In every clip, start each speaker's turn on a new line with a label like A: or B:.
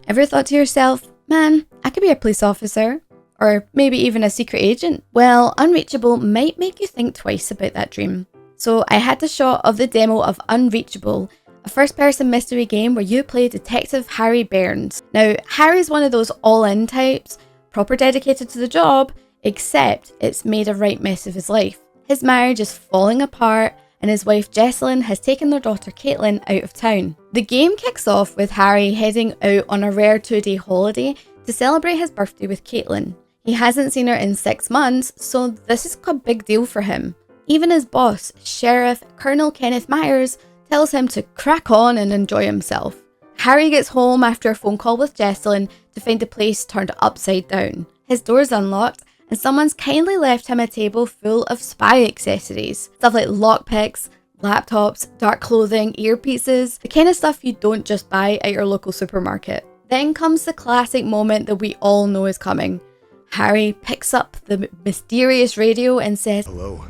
A: Ever thought to yourself, man, I could be a police officer? Or maybe even a secret agent? Well, Unreachable might make you think twice about that dream. So I had the shot of the demo of Unreachable, a first-person mystery game where you play Detective Harry Burns. Now, Harry's one of those all-in types, proper dedicated to the job, except it's made a right mess of his life. His marriage is falling apart, and his wife Jessalyn has taken their daughter Caitlin out of town. The game kicks off with Harry heading out on a rare 2-day holiday to celebrate his birthday with Caitlin. He hasn't seen her in 6 months, so this is a big deal for him. Even his boss, Sheriff Colonel Kenneth Myers, tells him to crack on and enjoy himself. Harry gets home after a phone call with Jessalyn to find the place turned upside down. His door's unlocked, and someone's kindly left him a table full of spy accessories. Stuff like lockpicks, laptops, dark clothing, earpieces, the kind of stuff you don't just buy at your local supermarket. Then comes the classic moment that we all know is coming. Harry picks up the mysterious radio and says,
B: "Hello.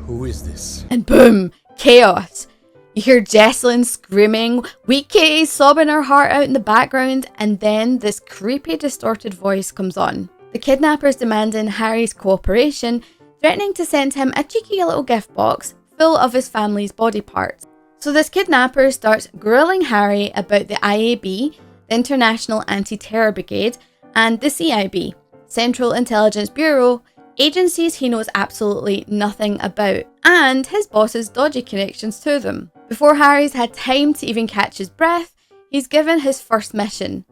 B: Who is this?"
A: And boom, chaos. You hear Jessalyn screaming, weak Katie sobbing her heart out in the background, and then this creepy distorted voice comes on. The kidnapper's demanding Harry's cooperation, threatening to send him a cheeky little gift box full of his family's body parts. So this kidnapper starts grilling Harry about the IAB, the International Anti-Terror Brigade, and the CIB, Central Intelligence Bureau, agencies he knows absolutely nothing about, and his boss's dodgy connections to them. Before Harry's had time to even catch his breath, he's given his first mission.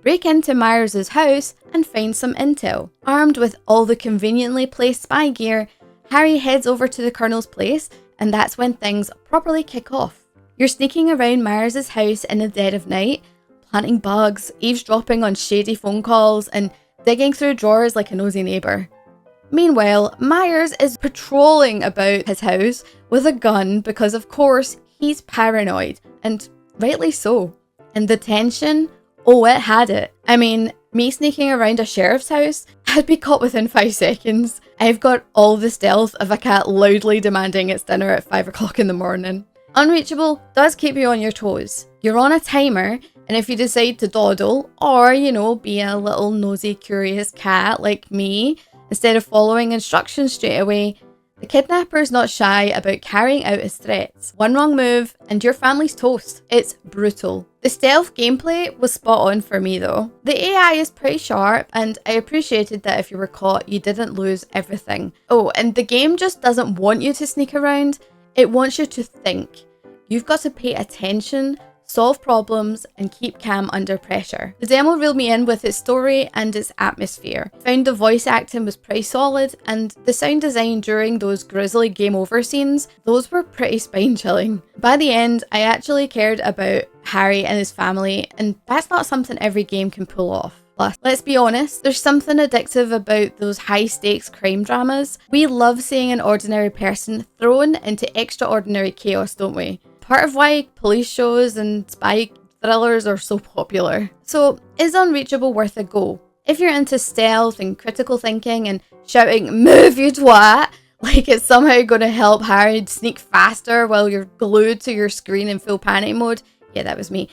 A: Break into Myers' house and find some intel. Armed with all the conveniently placed spy gear, Harry heads over to the Colonel's place, and that's when things properly kick off. You're sneaking around Myers' house in the dead of night, planting bugs, eavesdropping on shady phone calls, and digging through drawers like a nosy neighbour. Meanwhile, Myers is patrolling about his house with a gun because, of course, he's paranoid, and rightly so. And the tension? Oh, it had it. I mean, me sneaking around a sheriff's house, I'd be caught within 5 seconds. I've got all the stealth of a cat loudly demanding its dinner at 5 o'clock in the morning. Unreachable does keep you on your toes. You're on a timer, and if you decide to dawdle, or, be a little nosy, curious cat like me, instead of following instructions straight away, the kidnapper's not shy about carrying out his threats. One wrong move, and your family's toast. It's brutal. The stealth gameplay was spot on for me though. The AI is pretty sharp, and I appreciated that if you were caught, you didn't lose everything. Oh, and the game just doesn't want you to sneak around, it wants you to think. You've got to pay attention, solve problems, and keep calm under pressure. The demo reeled me in with its story and its atmosphere. Found the voice acting was pretty solid, and the sound design during those grisly game over scenes, those were pretty spine chilling. By the end, I actually cared about Harry and his family, and that's not something every game can pull off. Plus, let's be honest, there's something addictive about those high stakes crime dramas. We love seeing an ordinary person thrown into extraordinary chaos, don't we? Part of why police shows and spy thrillers are so popular. So, is Unreachable worth a go? If you're into stealth and critical thinking and shouting, "Move, you twat!" like it's somehow going to help Harry sneak faster while you're glued to your screen in full panic mode, yeah, that was me,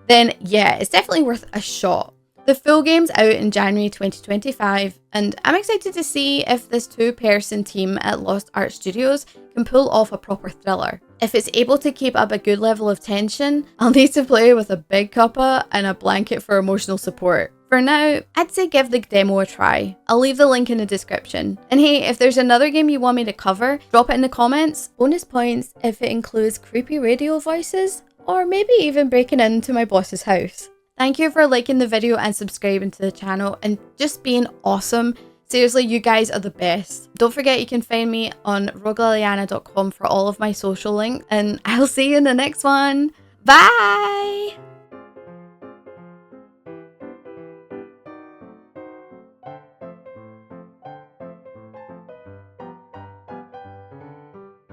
A: then yeah, it's definitely worth a shot. The full game's out in January 2025, and I'm excited to see if this 2-person team at Lost Art Studios can pull off a proper thriller. If it's able to keep up a good level of tension, I'll need to play with a big cuppa and a blanket for emotional support. For now, I'd say give the demo a try. I'll leave the link in the description. And hey, if there's another game you want me to cover, drop it in the comments. Bonus points if it includes creepy radio voices, or maybe even breaking into my boss's house. Thank you for liking the video and subscribing to the channel and just being awesome. Seriously, you guys are the best. Don't forget you can find me on rogaliliana.com for all of my social links, and I'll see you in the next one. Bye!